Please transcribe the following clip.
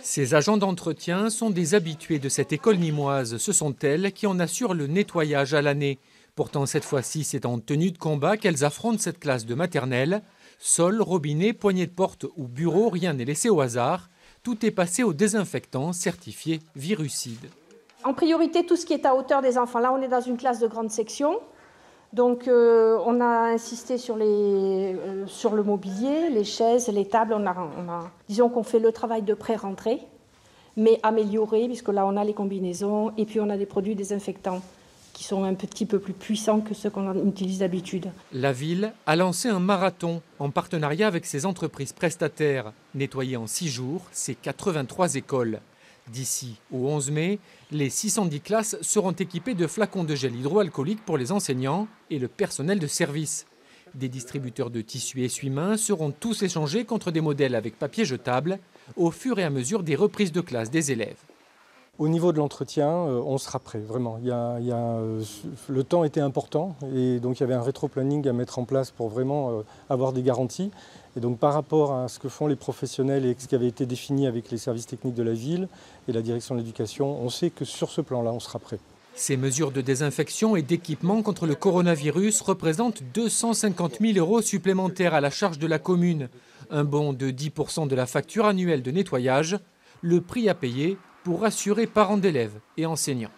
Ces agents d'entretien sont des habitués de cette école nîmoise. Ce sont elles qui en assurent le nettoyage à l'année. Pourtant, cette fois-ci, c'est en tenue de combat qu'elles affrontent cette classe de maternelle. Sol, robinet, poignées de porte ou bureau, rien n'est laissé au hasard. Tout est passé au désinfectant certifié virucide. En priorité, tout ce qui est à hauteur des enfants. Là, on est dans une classe de grande section. Donc, on a insisté sur le mobilier, les chaises, les tables. Disons qu'on fait le travail de pré-rentrée, mais amélioré, puisque là, on a les combinaisons et puis on a des produits désinfectants qui sont un petit peu plus puissants que ceux qu'on utilise d'habitude. La ville a lancé un marathon en partenariat avec ses entreprises prestataires. Nettoyer en 6 jours, c'est 83 écoles. D'ici au 11 mai, les 610 classes seront équipées de flacons de gel hydroalcoolique pour les enseignants et le personnel de service. Des distributeurs de tissus essuie-mains seront tous échangés contre des modèles avec papier jetable au fur et à mesure des reprises de classe des élèves. Au niveau de l'entretien, on sera prêt, vraiment. Le temps était important et donc il y avait un rétro-planning à mettre en place pour vraiment avoir des garanties. Et donc par rapport à ce que font les professionnels et ce qui avait été défini avec les services techniques de la ville et la direction de l'éducation, on sait que sur ce plan-là, on sera prêt. Ces mesures de désinfection et d'équipement contre le coronavirus représentent 250 000 € supplémentaires à la charge de la commune. Un bond de 10% de la facture annuelle de nettoyage, le prix à payer pour rassurer parents d'élèves et enseignants.